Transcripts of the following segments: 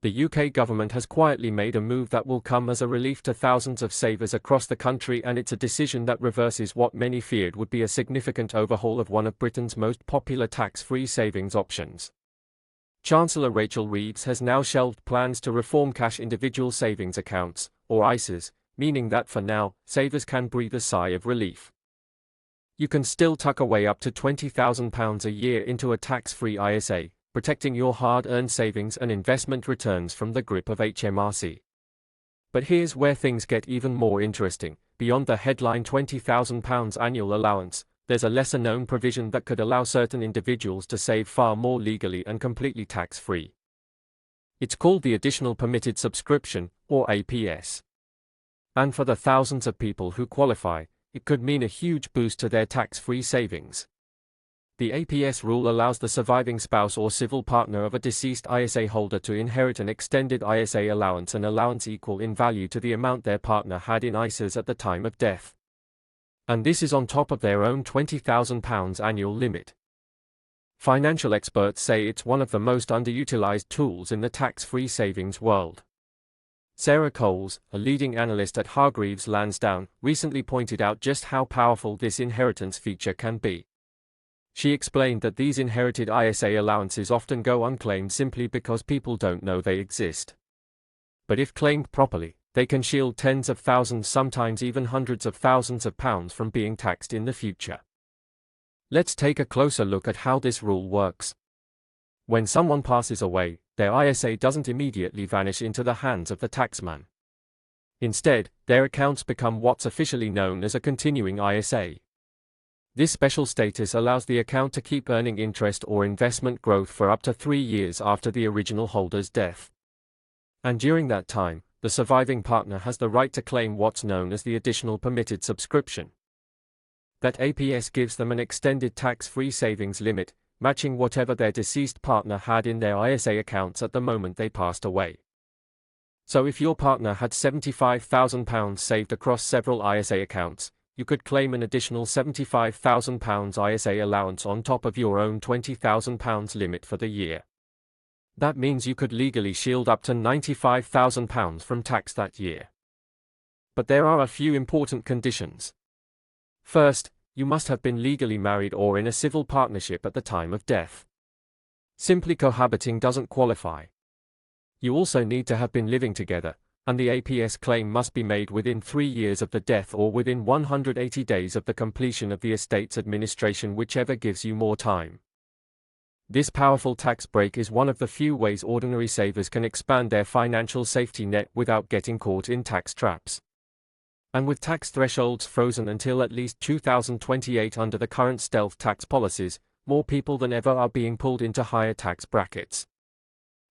The UK government has quietly made a move that will come as a relief to thousands of savers across the country, and it's a decision that reverses what many feared would be a significant overhaul of one of Britain's most popular tax-free savings options. Chancellor Rachel Reeves has now shelved plans to reform cash individual savings accounts, or ISAs, meaning that for now, savers can breathe a sigh of relief. You can still tuck away up to £20,000 a year into a tax-free ISA, protecting your hard-earned savings and investment returns from the grip of HMRC. But here's where things get even more interesting. Beyond the headline £20,000 annual allowance, there's a lesser-known provision that could allow certain individuals to save far more legally and completely tax-free. It's called the Additional Permitted Subscription, or APS. And for the thousands of people who qualify, it could mean a huge boost to their tax-free savings. The APS rule allows the surviving spouse or civil partner of a deceased ISA holder to inherit an extended ISA allowance, an allowance equal in value to the amount their partner had in ISAs at the time of death. And this is on top of their own £20,000 annual limit. Financial experts say it's one of the most underutilized tools in the tax-free savings world. Sarah Coles, a leading analyst at Hargreaves Lansdown, recently pointed out just how powerful this inheritance feature can be. She explained that these inherited ISA allowances often go unclaimed simply because people don't know they exist. But if claimed properly, they can shield tens of thousands, sometimes even hundreds of thousands of pounds from being taxed in the future. Let's take a closer look at how this rule works. When someone passes away, their ISA doesn't immediately vanish into the hands of the taxman. Instead, their accounts become what's officially known as a continuing ISA. This special status allows the account to keep earning interest or investment growth for up to 3 years after the original holder's death. And during that time, the surviving partner has the right to claim what's known as the Additional Permitted Subscription. That APS gives them an extended tax-free savings limit, matching whatever their deceased partner had in their ISA accounts at the moment they passed away. So if your partner had £75,000 saved across several ISA accounts, you could claim an additional £75,000 ISA allowance on top of your own £20,000 limit for the year. That means you could legally shield up to £95,000 from tax that year. But there are a few important conditions. First, you must have been legally married or in a civil partnership at the time of death. Simply cohabiting doesn't qualify. You also need to have been living together, and the APS claim must be made within 3 years of the death or within 180 days of the completion of the estate's administration, whichever gives you more time. This powerful tax break is one of the few ways ordinary savers can expand their financial safety net without getting caught in tax traps. And with tax thresholds frozen until at least 2028 under the current stealth tax policies, more people than ever are being pulled into higher tax brackets.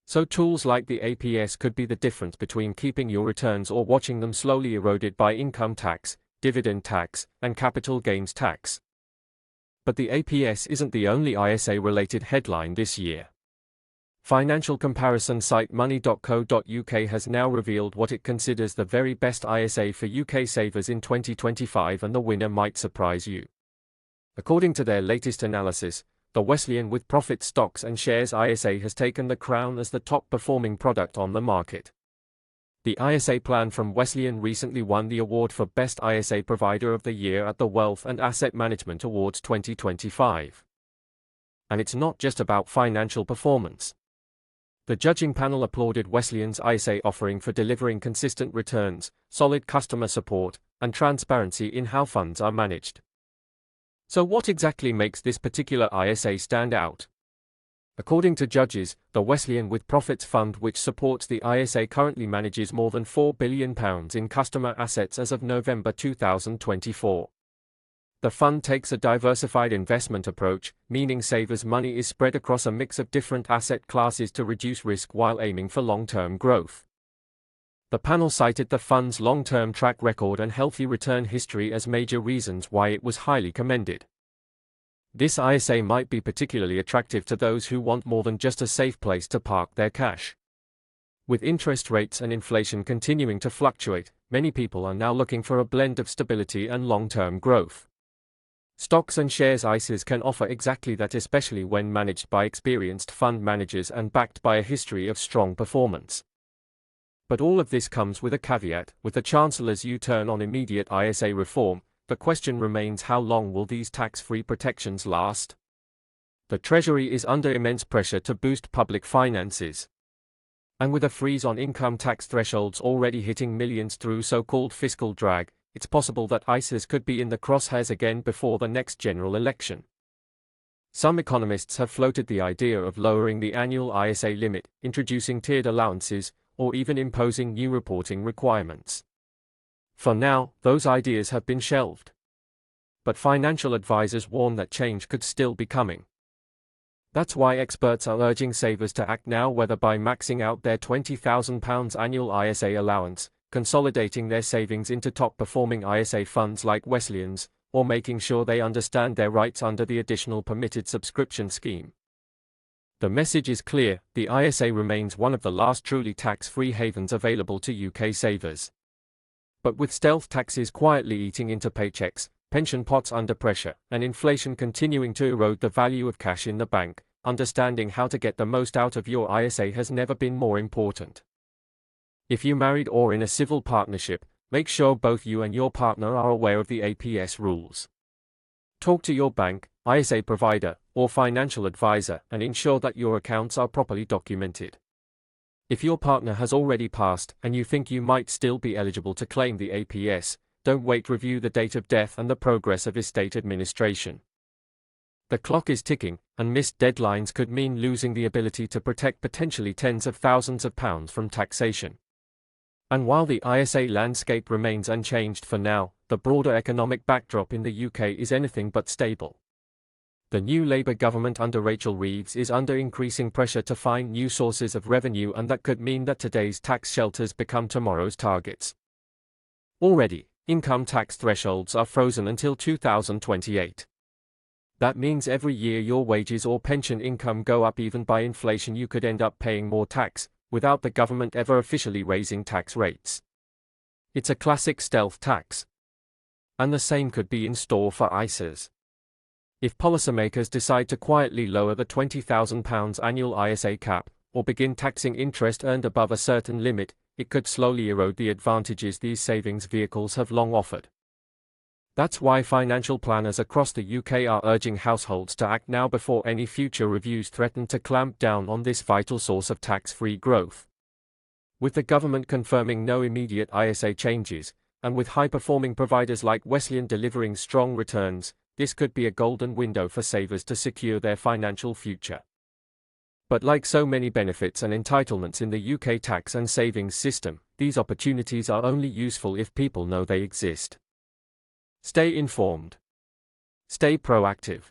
So tools like the APS could be the difference between keeping your returns or watching them slowly eroded by income tax, dividend tax, and capital gains tax. But the APS isn't the only ISA-related headline this year. Financial comparison site money.co.uk has now revealed what it considers the very best ISA for UK savers in 2025, and the winner might surprise you. According to their latest analysis, the Wesleyan with Profit Stocks and Shares ISA has taken the crown as the top-performing product on the market. The ISA plan from Wesleyan recently won the award for Best ISA Provider of the Year at the Wealth and Asset Management Awards 2025. And it's not just about financial performance. The judging panel applauded Wesleyan's ISA offering for delivering consistent returns, solid customer support, and transparency in how funds are managed. So what exactly makes this particular ISA stand out? According to judges, the Wesleyan with Profits Fund, which supports the ISA, currently manages more than £4 billion in customer assets as of November 2024. The fund takes a diversified investment approach, meaning savers' money is spread across a mix of different asset classes to reduce risk while aiming for long-term growth. The panel cited the fund's long-term track record and healthy return history as major reasons why it was highly commended. This ISA might be particularly attractive to those who want more than just a safe place to park their cash. With interest rates and inflation continuing to fluctuate, many people are now looking for a blend of stability and long-term growth. Stocks and shares ISAs can offer exactly that, especially when managed by experienced fund managers and backed by a history of strong performance. But all of this comes with a caveat. With the Chancellor's U-turn on immediate ISA reform, the question remains, how long will these tax-free protections last? The Treasury is under immense pressure to boost public finances. And with a freeze on income tax thresholds already hitting millions through so-called fiscal drag, it's possible that ISAs could be in the crosshairs again before the next general election. Some economists have floated the idea of lowering the annual ISA limit, introducing tiered allowances, or even imposing new reporting requirements. For now, those ideas have been shelved. But financial advisors warn that change could still be coming. That's why experts are urging savers to act now, whether by maxing out their £20,000 annual ISA allowance, consolidating their savings into top-performing ISA funds like Wesleyan's, or making sure they understand their rights under the additional permitted subscription scheme. The message is clear: the ISA remains one of the last truly tax-free havens available to UK savers. But with stealth taxes quietly eating into paychecks, pension pots under pressure, and inflation continuing to erode the value of cash in the bank, understanding how to get the most out of your ISA has never been more important. If you're married or in a civil partnership, make sure both you and your partner are aware of the APS rules. Talk to your bank, ISA provider, or financial advisor and ensure that your accounts are properly documented. If your partner has already passed and you think you might still be eligible to claim the APS, don't wait. Review the date of death and the progress of estate administration. The clock is ticking, and missed deadlines could mean losing the ability to protect potentially tens of thousands of pounds from taxation. And while the ISA landscape remains unchanged for now, the broader economic backdrop in the UK is anything but stable. The new Labour government under Rachel Reeves is under increasing pressure to find new sources of revenue, and that could mean that today's tax shelters become tomorrow's targets. Already, income tax thresholds are frozen until 2028. That means every year your wages or pension income go up even by inflation, you could end up paying more tax, without the government ever officially raising tax rates. It's a classic stealth tax. And the same could be in store for ISAs. If policymakers decide to quietly lower the £20,000 annual ISA cap, or begin taxing interest earned above a certain limit, it could slowly erode the advantages these savings vehicles have long offered. That's why financial planners across the UK are urging households to act now before any future reviews threaten to clamp down on this vital source of tax-free growth. With the government confirming no immediate ISA changes, and with high-performing providers like Wesleyan delivering strong returns, this could be a golden window for savers to secure their financial future. But like so many benefits and entitlements in the UK tax and savings system, these opportunities are only useful if people know they exist. Stay informed. Stay proactive.